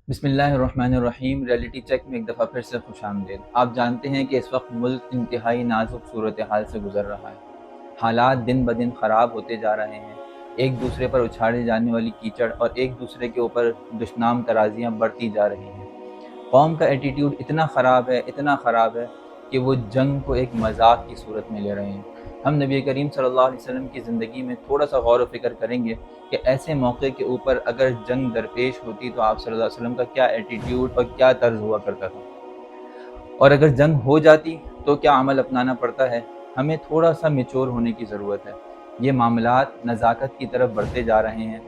بسم اللہ الرحمن الرحیم۔ ریئلٹی چیک میں ایک دفعہ پھر سے خوش آمدید۔ آپ جانتے ہیں کہ اس وقت ملک انتہائی نازک صورتحال سے گزر رہا ہے۔ حالات دن بدن خراب ہوتے جا رہے ہیں۔ ایک دوسرے پر اچھاڑے جانے والی کیچڑ اور ایک دوسرے کے اوپر دشنام ترازیاں بڑھتی جا رہی ہیں۔ قوم کا ایٹیٹیوڈ اتنا خراب ہے کہ وہ جنگ کو ایک مذاق کی صورت میں لے رہے ہیں۔ ہم نبی کریم صلی اللہ علیہ وسلم کی زندگی میں تھوڑا سا غور و فکر کریں گے کہ ایسے موقع کے اوپر اگر جنگ درپیش ہوتی تو آپ صلی اللہ علیہ وسلم کا کیا ایٹیٹیوڈ اور کیا طرز ہوا کرتا تھا، اور اگر جنگ ہو جاتی تو کیا عمل اپنانا پڑتا ہے۔ ہمیں تھوڑا سا میچور ہونے کی ضرورت ہے۔ یہ معاملات نزاکت کی طرف بڑھتے جا رہے ہیں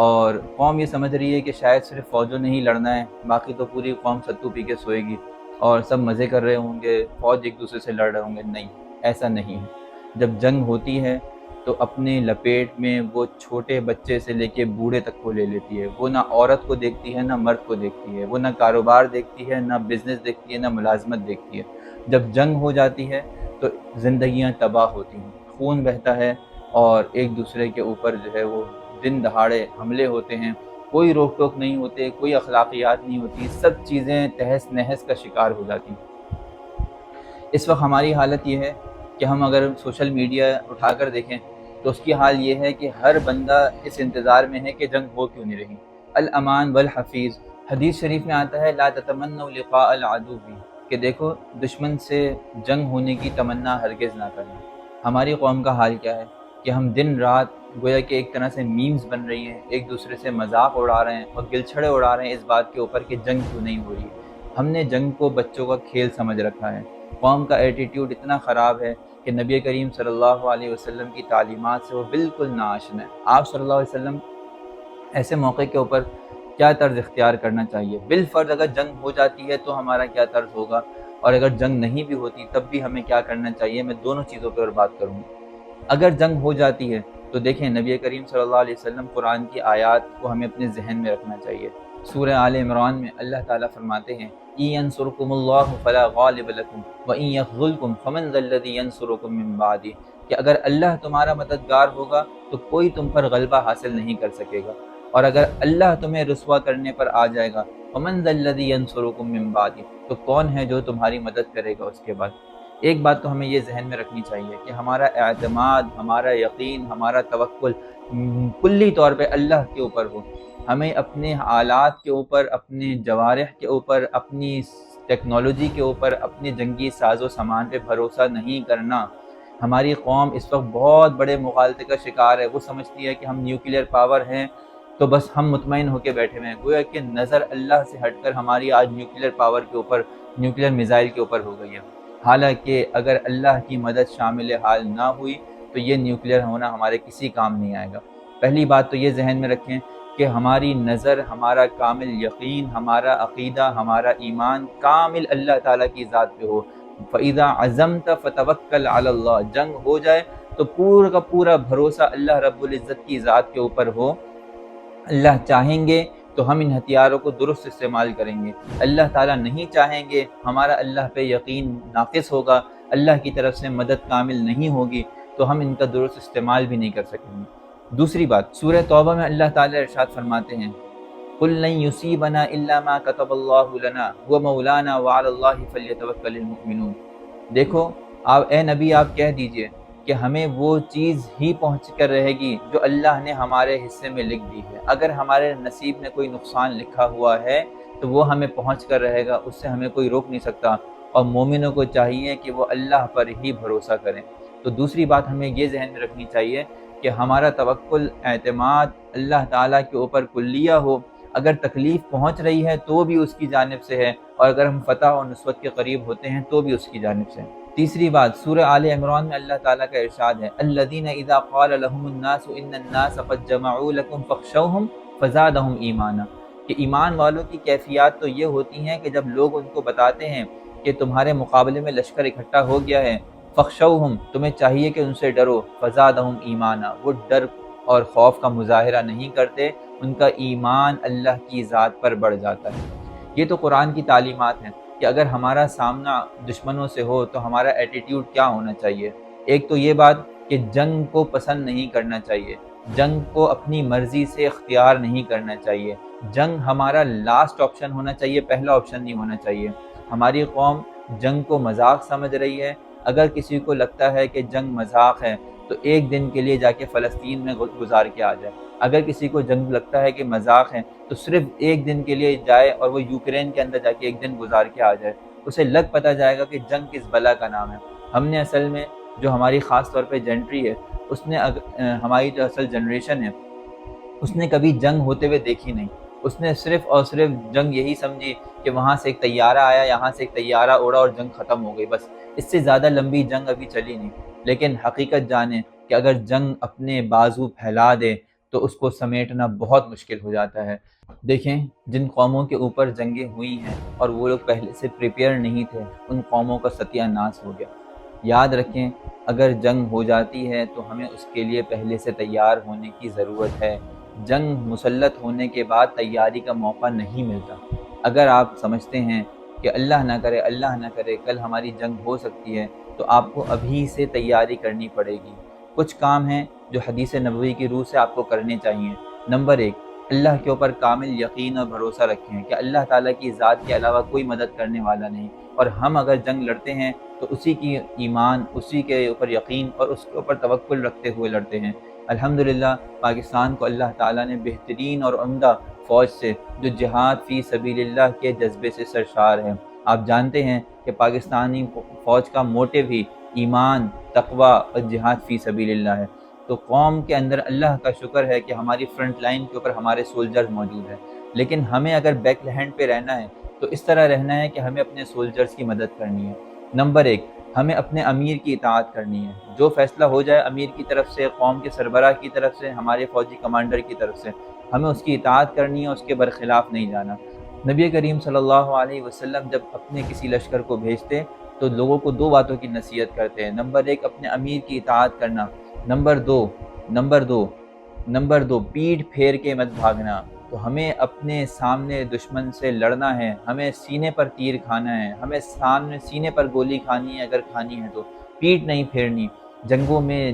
اور قوم یہ سمجھ رہی ہے کہ شاید صرف فوجوں نے ہی لڑنا ہے، باقی تو پوری قوم ستو پی کے سوئے گی اور سب مزے کر رہے ہوں گے، فوج ایک دوسرے سے لڑ رہے ہوں گے۔ نہیں، ایسا نہیں ہے۔ جب جنگ ہوتی ہے تو اپنے لپیٹ میں وہ چھوٹے بچے سے لے کے بوڑھے تک کو لے لیتی ہے۔ وہ نہ عورت کو دیکھتی ہے نہ مرد کو دیکھتی ہے، وہ نہ کاروبار دیکھتی ہے نہ بزنس دیکھتی ہے نہ ملازمت دیکھتی ہے۔ جب جنگ ہو جاتی ہے تو زندگیاں تباہ ہوتی ہیں، خون بہتا ہے اور ایک دوسرے کے اوپر جو ہے وہ دن دہاڑے حملے ہوتے ہیں۔ کوئی روک ٹوک نہیں ہوتے، کوئی اخلاقیات نہیں ہوتی، سب چیزیں تہس نہس کا شکار ہو جاتی ہیں۔ اس وقت ہماری حالت یہ ہے کہ ہم اگر سوشل میڈیا اٹھا کر دیکھیں تو اس کی حال یہ ہے کہ ہر بندہ اس انتظار میں ہے کہ جنگ ہو کیوں نہیں رہی۔ الامان والحفیظ، حدیث شریف میں آتا ہے لا تتمنوا لقاء العدو، کہ دیکھو دشمن سے جنگ ہونے کی تمنا ہرگز نہ کریں۔ ہماری قوم کا حال کیا ہے کہ ہم دن رات گویا کہ ایک طرح سے میمز بن رہی ہیں، ایک دوسرے سے مذاق اڑا رہے ہیں اور گلچھڑے اڑا رہے ہیں اس بات کے اوپر کہ جنگ کیوں نہیں ہو رہی۔ ہم نے جنگ کو بچوں کا کھیل سمجھ رکھا ہے۔ قوم کا ایٹیٹیوڈ اتنا خراب ہے کہ نبی کریم صلی اللہ علیہ وسلم کی تعلیمات سے وہ بالکل ناآشنا ہے۔ آپ صلی اللہ علیہ وسلم ایسے موقع کے اوپر کیا طرز اختیار کرنا چاہیے؟ بالفرض اگر جنگ ہو جاتی ہے تو ہمارا کیا طرز ہوگا، اور اگر جنگ نہیں بھی ہوتی تب بھی ہمیں کیا کرنا چاہیے؟ میں دونوں چیزوں پر بات کروں گا۔ اگر جنگ ہو جاتی ہے تو دیکھیں نبی کریم صلی اللہ علیہ وسلم قرآن کی آیات کو ہمیں اپنے ذہن میں رکھنا چاہیے۔ سورہ آل عمران میں اللہ تعالیٰ فرماتے ہیں إِن يَنْصُرْكُمُ اللَّهُ فَلَا غَالِبَ لَكُمْ وَإِن يَخْذُلْكُمْ فَمَنْ ذَا الَّذِي يَنْصُرُكُم مِّن بَعْدِهِ، کہ اگر اللہ تمہارا مددگار ہوگا تو کوئی تم پر غلبہ حاصل نہیں کر سکے گا، اور اگر اللہ تمہیں رسوا کرنے پر آ جائے گا فَمَنْ ذَا الَّذِي يَنْصُرُكُم مِّن بَعْدِهِ، تو کون ہے جو تمہاری مدد کرے گا اس کے بعد۔ ایک بات تو ہمیں یہ ذہن میں رکھنی چاہیے کہ ہمارا اعتماد، ہمارا یقین، ہمارا توکل کلی طور پہ اللہ کے اوپر ہو۔ ہمیں اپنے حالات کے اوپر، اپنے جوارح کے اوپر، اپنی ٹیکنالوجی کے اوپر، اپنے جنگی ساز و سامان پہ بھروسہ نہیں کرنا۔ ہماری قوم اس وقت بہت بڑے مغالطے کا شکار ہے۔ وہ سمجھتی ہے کہ ہم نیوکلیئر پاور ہیں تو بس ہم مطمئن ہو کے بیٹھے ہوئے ہیں، گویا کہ نظر اللہ سے ہٹ کر ہماری آج نیوکلیئر پاور کے اوپر، نیوکلیئر میزائل کے اوپر ہو گئی ہے۔ حالانکہ اگر اللہ کی مدد شامل حال نہ ہوئی تو یہ نیوکلیئر ہونا ہمارے کسی کام نہیں آئے گا۔ پہلی بات تو یہ ذہن میں رکھیں کہ ہماری نظر، ہمارا کامل یقین، ہمارا عقیدہ، ہمارا ایمان کامل اللہ تعالیٰ کی ذات پہ ہو۔ فَإِذَا عَزَمْتَ فَتَوَكَّلْ عَلَى اللَّهِ، جنگ ہو جائے تو پورا کا پورا بھروسہ اللہ رب العزت کی ذات کے اوپر ہو۔ اللہ چاہیں گے تو ہم ان ہتھیاروں کو درست استعمال کریں گے، اللہ تعالیٰ نہیں چاہیں گے، ہمارا اللہ پہ یقین ناقص ہوگا، اللہ کی طرف سے مدد کامل نہیں ہوگی تو ہم ان کا درست استعمال بھی نہیں کر سکیں گے۔ دوسری بات، سورہ توبہ میں اللہ تعالیٰ ارشاد فرماتے ہیں قُلْ لَن يُصِيبَنَا إِلَّا مَا كَتَبَ اللَّهُ لَنَا هُوَ مَوْلَانَا وَعَلَى اللَّهِ فَلْيَتَوَكَّلِ الْمُؤْمِنُونَ۔ دیکھو اے نبی آپ کہہ دیجئے کہ ہمیں وہ چیز ہی پہنچ کر رہے گی جو اللہ نے ہمارے حصے میں لکھ دی ہے۔ اگر ہمارے نصیب میں کوئی نقصان لکھا ہوا ہے تو وہ ہمیں پہنچ کر رہے گا، اس سے ہمیں کوئی روک نہیں سکتا، اور مومنوں کو چاہیے کہ وہ اللہ پر ہی بھروسہ کریں۔ تو دوسری بات ہمیں یہ ذہن میں رکھنی چاہیے کہ ہمارا توکل، اعتماد اللہ تعالیٰ کے اوپر کلیہ ہو۔ اگر تکلیف پہنچ رہی ہے تو بھی اس کی جانب سے ہے، اور اگر ہم فتح اور نصرت کے قریب ہوتے ہیں تو بھی اس کی جانب سے ہے۔ تیسری بات، سورہ آل عمران میں اللہ تعالیٰ کا ارشاد ہے الذین اذا قال لهم الناس ان الناس قد جمعوا لكم فاخشوهم فزادهم ایمانا، کہ ایمان والوں کی کیفیات تو یہ ہوتی ہیں کہ جب لوگ ان کو بتاتے ہیں کہ تمہارے مقابلے میں لشکر اکٹھا ہو گیا ہے، فخشوہم، تمہیں چاہیے کہ ان سے ڈرو، فزادہم ایمانا، وہ ڈر اور خوف کا مظاہرہ نہیں کرتے، ان کا ایمان اللہ کی ذات پر بڑھ جاتا ہے۔ یہ تو قرآن کی تعلیمات ہیں کہ اگر ہمارا سامنا دشمنوں سے ہو تو ہمارا ایٹیٹیوڈ کیا ہونا چاہیے۔ ایک تو یہ بات کہ جنگ کو پسند نہیں کرنا چاہیے، جنگ کو اپنی مرضی سے اختیار نہیں کرنا چاہیے۔ جنگ ہمارا لاسٹ آپشن ہونا چاہیے، پہلا آپشن نہیں ہونا چاہیے۔ ہماری قوم جنگ کو مذاق سمجھ رہی ہے۔ اگر کسی کو لگتا ہے کہ جنگ مذاق ہے تو ایک دن کے لیے جا کے فلسطین میں گزار کے آ جائے۔ اگر کسی کو جنگ لگتا ہے کہ مذاق ہے تو صرف ایک دن کے لیے جائے اور وہ یوکرین کے اندر جا کے ایک دن گزار کے آ جائے، اسے لگ پتہ جائے گا کہ جنگ کس بلا کا نام ہے۔ ہم نے اصل میں جو ہماری خاص طور پہ جنٹری ہے، اس نے ہماری جو اصل جنریشن ہے، اس نے کبھی جنگ ہوتے ہوئے دیکھی نہیں۔ اس نے صرف اور صرف جنگ یہی سمجھی کہ وہاں سے ایک طیارہ آیا، یہاں سے ایک طیارہ اڑا اور جنگ ختم ہو گئی، بس اس سے زیادہ لمبی جنگ ابھی چلی نہیں۔ لیکن حقیقت جانیں کہ اگر جنگ اپنے بازو پھیلا دے تو اس کو سمیٹنا بہت مشکل ہو جاتا ہے۔ دیکھیں جن قوموں کے اوپر جنگیں ہوئی ہیں اور وہ لوگ پہلے سے پریپیئر نہیں تھے، ان قوموں کا ستیہ ناش ہو گیا۔ یاد رکھیں اگر جنگ ہو جاتی ہے تو ہمیں اس کے لیے پہلے سے تیار ہونے کی ضرورت ہے۔ جنگ مسلط ہونے کے بعد تیاری کا موقع نہیں ملتا۔ اگر آپ سمجھتے ہیں کہ اللہ نہ کرے کل ہماری جنگ ہو سکتی ہے تو آپ کو ابھی سے تیاری کرنی پڑے گی۔ کچھ کام ہیں جو حدیث نبوی کی روح سے آپ کو کرنے چاہیے۔ نمبر 1، اللہ کے اوپر کامل یقین اور بھروسہ رکھیں کہ اللہ تعالیٰ کی ذات کے علاوہ کوئی مدد کرنے والا نہیں، اور ہم اگر جنگ لڑتے ہیں تو اسی کی ایمان، اسی کے اوپر یقین اور اس کے اوپر توکل رکھتے ہوئے لڑتے ہیں۔ الحمدللہ پاکستان کو اللہ تعالیٰ نے بہترین اور عمدہ فوج سے جو جہاد فی سبیل اللہ کے جذبے سے سرشار ہے۔ آپ جانتے ہیں کہ پاکستانی فوج کا موٹو ہی ایمان، تقوی اور جہاد فی سبیل اللہ ہے۔ تو قوم کے اندر اللہ کا شکر ہے کہ ہماری فرنٹ لائن کے اوپر ہمارے سولجرز موجود ہیں، لیکن ہمیں اگر بیک ہینڈ پہ رہنا ہے تو اس طرح رہنا ہے کہ ہمیں اپنے سولجرز کی مدد کرنی ہے۔ نمبر 1، ہمیں اپنے امیر کی اطاعت کرنی ہے۔ جو فیصلہ ہو جائے امیر کی طرف سے، قوم کے سربراہ کی طرف سے، ہمارے فوجی کمانڈر کی طرف سے، ہمیں اس کی اطاعت کرنی ہے، اس کے برخلاف نہیں جانا۔ نبی کریم صلی اللہ علیہ وسلم جب اپنے کسی لشکر کو بھیجتے تو لوگوں کو 2 باتوں کی نصیحت کرتے ہیں۔ نمبر 1، اپنے امیر کی اطاعت کرنا۔ نمبر دو پیٹھ پھیر کے مت بھاگنا۔ تو ہمیں اپنے سامنے دشمن سے لڑنا ہے، ہمیں سینے پر تیر کھانا ہے، ہمیں سینے پر گولی کھانی ہے، اگر کھانی ہے تو پیٹھ نہیں پھیرنی۔ جنگوں میں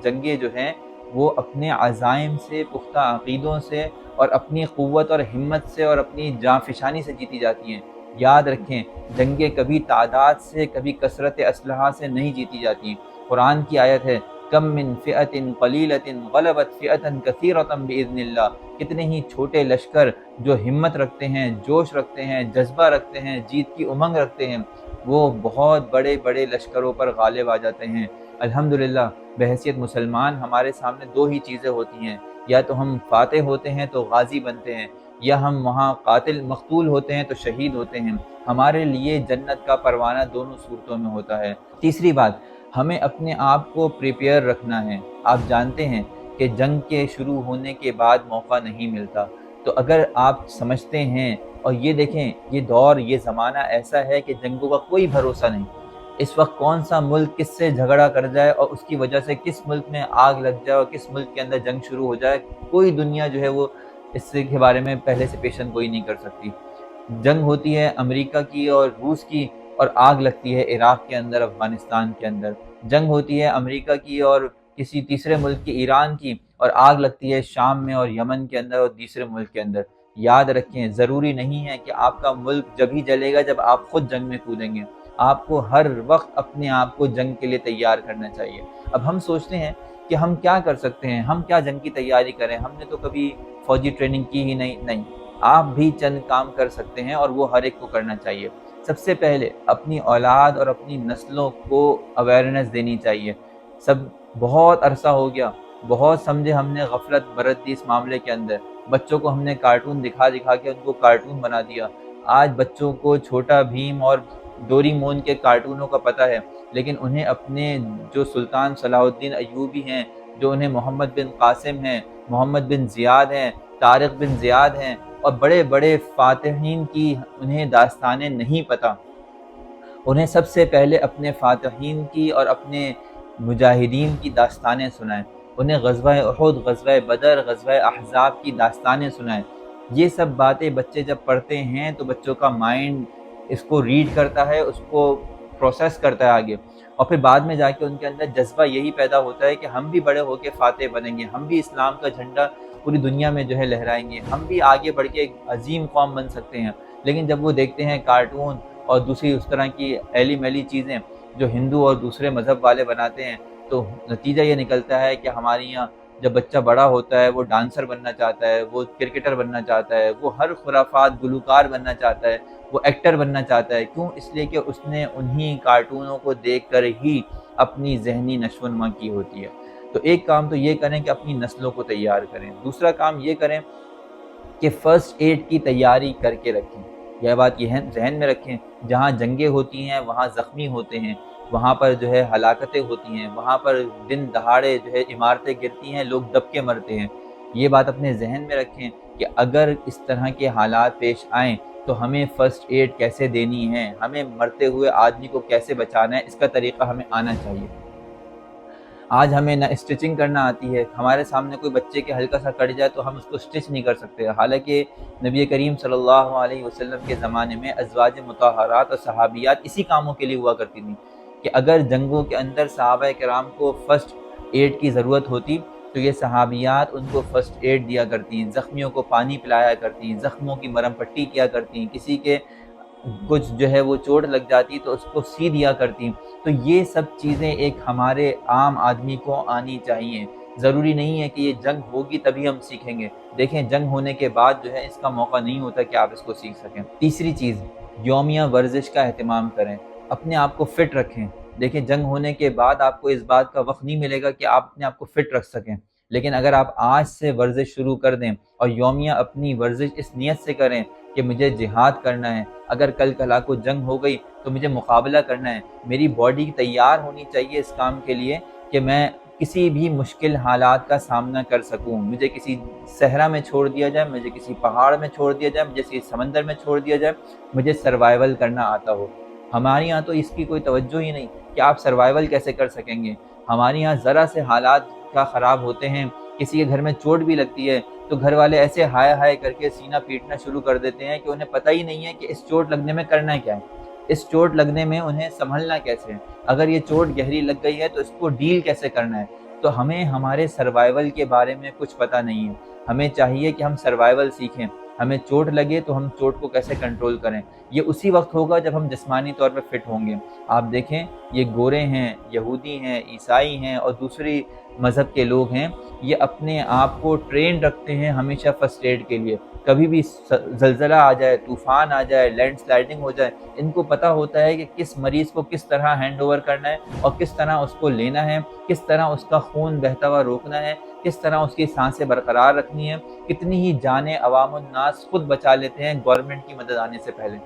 جنگیں جو ہیں وہ اپنے عزائم سے، پختہ عقیدوں سے اور اپنی قوت اور ہمت سے اور اپنی جانفشانی سے جیتی جاتی ہیں۔ یاد رکھیں جنگیں کبھی تعداد سے، کبھی کثرت اسلحہ سے نہیں جیتی جاتی۔ قرآن کی آیت ہے کم من فئۃ قلیلۃ غلبت فئۃ کثیرۃ باذن اللہ۔ کتنے ہی چھوٹے لشکر جو ہمت رکھتے ہیں، جوش رکھتے ہیں، جذبہ رکھتے ہیں، جیت کی امنگ رکھتے ہیں، وہ بہت بڑے بڑے لشکروں پر غالب آ جاتے ہیں۔ الحمدللہ بحیثیت مسلمان ہمارے سامنے 2 ہی چیزیں ہوتی ہیں، یا تو ہم فاتح ہوتے ہیں تو غازی بنتے ہیں، یا ہم وہاں قاتل مقتول ہوتے ہیں تو شہید ہوتے ہیں۔ ہمارے لیے جنت کا پروانہ دونوں صورتوں میں ہوتا ہے۔ تیسری بات، ہمیں اپنے آپ کو پریپیئر رکھنا ہے۔ آپ جانتے ہیں کہ جنگ کے شروع ہونے کے بعد موقع نہیں ملتا، تو اگر آپ سمجھتے ہیں، اور یہ دیکھیں یہ دور، یہ زمانہ ایسا ہے کہ جنگوں کا کوئی بھروسہ نہیں۔ اس وقت کون سا ملک کس سے جھگڑا کر جائے اور اس کی وجہ سے کس ملک میں آگ لگ جائے اور کس ملک کے اندر جنگ شروع ہو جائے، کوئی دنیا جو ہے وہ اس کے بارے میں پہلے سے پیشن گوئی نہیں کر سکتی۔ جنگ ہوتی ہے امریکہ کی اور روس کی، اور آگ لگتی ہے عراق کے اندر، افغانستان کے اندر۔ جنگ ہوتی ہے امریکہ کی اور کسی تیسرے ملک کی، ایران کی، اور آگ لگتی ہے شام میں اور یمن کے اندر اور تیسرے ملک کے اندر۔ یاد رکھیں ضروری نہیں ہے کہ آپ کا ملک جب ہی جلے گا جب آپ خود جنگ میں کودیں گے۔ آپ کو ہر وقت اپنے آپ کو جنگ کے لیے تیار کرنا چاہیے۔ اب ہم سوچتے ہیں کہ ہم کیا کر سکتے ہیں، ہم کیا جنگ کی تیاری کریں، ہم نے تو کبھی فوجی ٹریننگ کی ہی نہیں۔ آپ بھی چند کام کر سکتے ہیں اور وہ ہر ایک کو کرنا چاہیے۔ سب سے پہلے اپنی اولاد اور اپنی نسلوں کو اویئرنیس دینی چاہیے۔ بہت عرصہ ہو گیا، بہت سمجھے ہم نے غفلت برت دی اس معاملے کے اندر۔ بچوں کو ہم نے کارٹون دکھا کے ان کو کارٹون بنا دیا۔ آج بچوں کو چھوٹا بھیم اور ڈوری مون کے کارٹونوں کا پتہ ہے، لیکن انہیں اپنے جو سلطان صلاح الدین ایوبی ہیں، جو انہیں محمد بن قاسم ہیں، محمد بن زیاد ہیں، طارق بن زیاد ہیں، اور بڑے بڑے فاتحین کی انہیں داستانیں نہیں پتہ۔ انہیں سب سے پہلے اپنے فاتحین کی اور اپنے مجاہدین کی داستانیں سنائیں۔ انہیں غزوہ احد، غزوہ بدر، غزوہ احزاب کی داستانیں سنائیں۔ یہ سب باتیں بچے جب پڑھتے ہیں تو بچوں کا مائنڈ اس کو ریڈ کرتا ہے، اس کو پروسیس کرتا ہے آگے، اور پھر بعد میں جا کے ان کے اندر جذبہ یہی پیدا ہوتا ہے کہ ہم بھی بڑے ہو کے فاتح بنیں گے، ہم بھی اسلام کا جھنڈا پوری دنیا میں جو ہے لہرائیں گے، ہم بھی آگے بڑھ کے ایک عظیم قوم بن سکتے ہیں۔ لیکن جب وہ دیکھتے ہیں کارٹون اور دوسری اس طرح کی ایلی میلی چیزیں جو ہندو اور دوسرے مذہب والے بناتے ہیں، تو نتیجہ یہ نکلتا ہے کہ ہمارے یہاں جب بچہ بڑا ہوتا ہے وہ ڈانسر بننا چاہتا ہے، وہ کرکٹر بننا چاہتا ہے، وہ ہر خرافات گلوکار بننا چاہتا ہے، وہ ایکٹر بننا چاہتا ہے۔ کیوں؟ اس لیے کہ اس نے انہی کارٹونوں کو دیکھ کر ہی اپنی ذہنی نشو و نما کی ہوتی ہے۔ تو ایک کام تو یہ کریں کہ اپنی نسلوں کو تیار کریں، دوسرا کام یہ کریں کہ فرسٹ ایڈ کی تیاری کر کے رکھیں۔ یہ بات یہ ذہن میں رکھیں، جہاں جنگیں ہوتی ہیں وہاں زخمی ہوتے ہیں، وہاں پر جو ہے ہلاکتیں ہوتی ہیں، وہاں پر دن دہاڑے جو ہے عمارتیں گرتی ہیں، لوگ دب کے مرتے ہیں۔ یہ بات اپنے ذہن میں رکھیں کہ اگر اس طرح کے حالات پیش آئیں تو ہمیں فرسٹ ایڈ کیسے دینی ہے، ہمیں مرتے ہوئے آدمی کو کیسے بچانا ہے، اس کا طریقہ ہمیں آنا چاہیے۔ آج ہمیں نہ اسٹچنگ کرنا آتی ہے، ہمارے سامنے کوئی بچے کے ہلکا سا کٹ جائے تو ہم اس کو اسٹچ نہیں کر سکتے، حالانکہ نبی کریم صلی اللہ علیہ وسلم کے زمانے میں ازواج مطہرات اور صحابیات اسی کاموں کے لیے ہوا کرتی تھیں کہ اگر جنگوں کے اندر صحابہ کرام کو فرسٹ ایڈ کی ضرورت ہوتی تو یہ صحابیات ان کو فرسٹ ایڈ دیا کرتی ہیں، زخمیوں کو پانی پلایا کرتی ہیں، زخموں کی مرہم پٹی کیا کرتی ہیں، کسی کے کچھ جو ہے وہ چوٹ لگ جاتی تو اس کو سی دیا کرتی۔ تو یہ سب چیزیں ایک ہمارے عام آدمی کو آنی چاہیے، ضروری نہیں ہے کہ یہ جنگ ہوگی تبھی ہم سیکھیں گے۔ دیکھیں جنگ ہونے کے بعد جو ہے اس کا موقع نہیں ہوتا کہ آپ اس کو سیکھ سکیں۔ تیسری چیز، یومیہ ورزش کا اہتمام کریں، اپنے آپ کو فٹ رکھیں۔ دیکھیں جنگ ہونے کے بعد آپ کو اس بات کا وقت نہیں ملے گا کہ آپ اپنے آپ کو فٹ رکھ سکیں، لیکن اگر آپ آج سے ورزش شروع کر دیں اور یومیہ اپنی ورزش اس نیت سے کریں کہ مجھے جہاد کرنا ہے، اگر کل کلا کو جنگ ہو گئی تو مجھے مقابلہ کرنا ہے، میری باڈی تیار ہونی چاہیے اس کام کے لیے کہ میں کسی بھی مشکل حالات کا سامنا کر سکوں۔ مجھے کسی صحرا میں چھوڑ دیا جائے، مجھے کسی پہاڑ میں چھوڑ دیا جائے، مجھے کسی سمندر میں چھوڑ دیا جائے، مجھے سروائیول کرنا آتا ہو۔ ہمارے یہاں تو اس کی کوئی توجہ ہی نہیں کہ آپ سروائیول کیسے کر سکیں گے۔ ہمارے یہاں ذرا سے حالات کا خراب ہوتے ہیں، کسی کے گھر میں چوٹ بھی لگتی ہے تو گھر والے ایسے ہائے ہائے کر کے سینہ پیٹنا شروع کر دیتے ہیں کہ انہیں پتہ ہی نہیں ہے کہ اس چوٹ لگنے میں کرنا کیا ہے، اس چوٹ لگنے میں انہیں سنبھلنا کیسے ہے، اگر یہ چوٹ گہری لگ گئی ہے تو اس کو ڈیل کیسے کرنا ہے۔ تو ہمیں ہمارے سروائیول کے بارے میں کچھ پتہ نہیں ہے، ہمیں چاہیے کہ ہم سروائیول سیکھیں، ہمیں چوٹ لگے تو ہم چوٹ کو کیسے کنٹرول کریں۔ یہ اسی وقت ہوگا جب ہم جسمانی طور پہ فٹ ہوں گے۔ آپ دیکھیں یہ گورے ہیں، یہودی ہیں، عیسائی ہیں اور دوسری مذہب کے لوگ ہیں، یہ اپنے آپ کو ٹرین رکھتے ہیں ہمیشہ فرسٹ ایڈ کے لیے۔ کبھی بھی زلزلہ آ جائے، طوفان آ جائے، لینڈ سلائڈنگ ہو جائے، ان کو پتہ ہوتا ہے کہ کس مریض کو کس طرح ہینڈ اوور کرنا ہے اور کس طرح اس کو لینا ہے، کس طرح اس کا خون بہتا ہوا روکنا ہے، کس طرح اس کی سانسیں برقرار رکھنی ہے۔ کتنی ہی جانیں عوام الناس خود بچا لیتے ہیں گورنمنٹ کی مدد آنے سے پہلے۔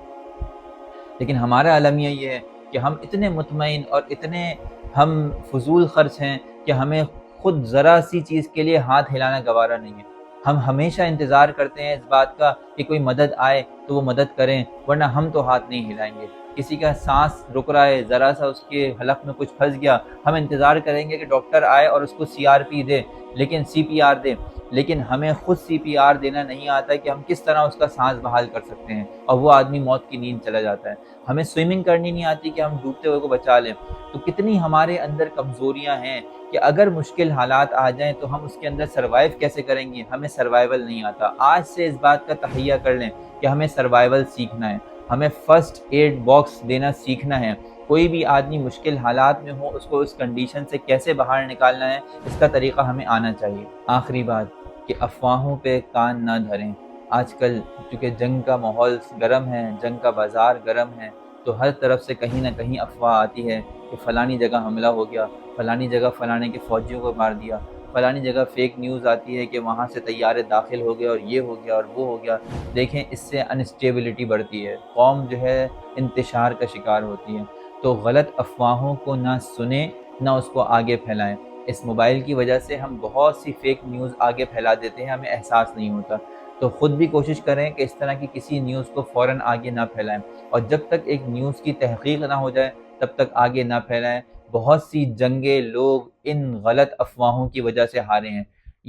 لیکن ہمارا المیہ یہ ہے کہ ہم اتنے مطمئن اور اتنے ہم فضول خرچ ہیں کہ ہمیں خود ذرا سی چیز کے لیے ہاتھ ہلانا گوارا نہیں ہے۔ ہم ہمیشہ انتظار کرتے ہیں اس بات کا کہ کوئی مدد آئے تو وہ مدد کریں، ورنہ ہم تو ہاتھ نہیں ہلائیں گے۔ کسی کا سانس رک رہا ہے، ذرا سا اس کے حلق میں کچھ پھنس گیا، ہم انتظار کریں گے کہ ڈاکٹر آئے اور اس کو CRP دے، لیکن CPR دے، لیکن ہمیں خود CPR دینا نہیں آتا کہ ہم کس طرح اس کا سانس بحال کر سکتے ہیں، اور وہ آدمی موت کی نیند چلا جاتا ہے۔ ہمیں سوئمنگ کرنی نہیں آتی کہ ہم ڈوبتے ہوئے کو بچا لیں۔ تو کتنی ہمارے اندر کمزوریاں ہیں کہ اگر مشکل حالات آ جائیں تو ہم اس کے اندر سروائیو کیسے کریں گے، ہمیں سروائیول نہیں آتا۔ آج سے اس بات کا تہیہ کر لیں کہ ہمیں سروائیول سیکھنا ہے، ہمیں فرسٹ ایڈ باکس دینا سیکھنا ہے۔ کوئی بھی آدمی مشکل حالات میں ہو، اس کو اس کنڈیشن سے کیسے باہر نکالنا ہے، اس کا طریقہ ہمیں آنا چاہیے۔ آخری بات کہ افواہوں پہ کان نہ دھریں۔ آج کل چونکہ جنگ کا ماحول گرم ہے، جنگ کا بازار گرم ہے، تو ہر طرف سے کہیں نہ کہیں افواہ آتی ہے کہ فلانی جگہ حملہ ہو گیا، فلانی جگہ فلانے کے فوجیوں کو مار دیا، فلانی جگہ فیک نیوز آتی ہے کہ وہاں سے طیارے داخل ہو گئے اور یہ ہو گیا اور وہ ہو گیا۔ دیکھیں اس سے انسٹیبلٹی بڑھتی ہے، قوم جو ہے انتشار کا شکار ہوتی ہے۔ تو غلط افواہوں کو نہ سنیں نہ اس کو آگے پھیلائیں۔ اس موبائل کی وجہ سے ہم بہت سی فیک نیوز آگے پھیلا دیتے ہیں، ہمیں احساس نہیں ہوتا۔ تو خود بھی کوشش کریں کہ اس طرح کی کسی نیوز کو فوراً آگے نہ پھیلائیں، اور جب تک ایک نیوز کی تحقیق نہ ہو جائے تب تک آگے نہ پھیلائیں۔ بہت سی جنگیں لوگ ان غلط افواہوں کی وجہ سے ہارے ہیں۔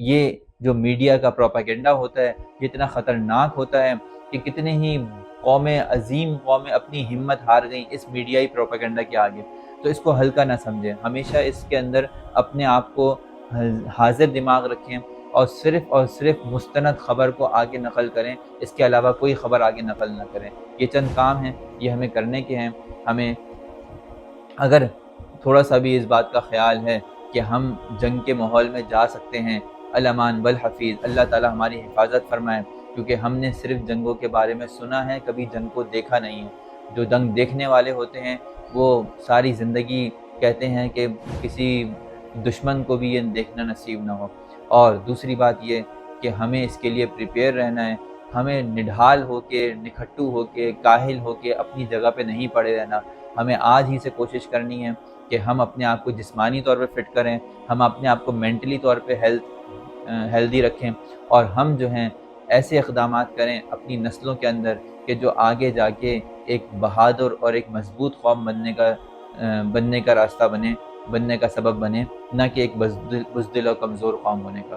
یہ جو میڈیا کا پروپیگنڈا ہوتا ہے یہ اتنا خطرناک ہوتا ہے کہ کتنے ہی قومیں، عظیم قومیں اپنی ہمت ہار گئیں اس میڈیائی پروپیگنڈا کے آگے۔ تو اس کو ہلکا نہ سمجھیں، ہمیشہ اس کے اندر اپنے آپ کو حاضر دماغ رکھیں اور صرف مستند خبر کو آگے نقل کریں، اس کے علاوہ کوئی خبر آگے نقل نہ کریں۔ یہ چند کام ہیں، یہ ہمیں کرنے کے ہیں۔ ہمیں اگر تھوڑا سا بھی اس بات کا خیال ہے کہ ہم جنگ کے ماحول میں جا سکتے ہیں، الامان والحفیظ، اللہ تعالی ہماری حفاظت فرمائے، کیونکہ ہم نے صرف جنگوں کے بارے میں سنا ہے، کبھی جنگ کو دیکھا نہیں ہے۔ جو جنگ دیکھنے والے ہوتے ہیں وہ ساری زندگی کہتے ہیں کہ کسی دشمن کو بھی یہ دیکھنا نصیب نہ ہو۔ اور دوسری بات یہ کہ ہمیں اس کے لیے پریپیئر رہنا ہے، ہمیں نڈھال ہو کے، نکھٹو ہو کے، کاہل ہو کے اپنی جگہ پہ نہیں پڑے رہنا۔ ہمیں آج ہی سے کوشش کرنی ہے کہ ہم اپنے آپ کو جسمانی طور پہ فٹ کریں، ہم اپنے آپ کو مینٹلی طور پہ ہیلدی رکھیں، اور ہم جو ہیں ایسے اقدامات کریں اپنی نسلوں کے اندر کہ جو آگے جا کے ایک بہادر اور ایک مضبوط قوم بننے کا راستہ بننے کا سبب بنے، نہ کہ ایک بزدل اور کمزور قوم ہونے کا۔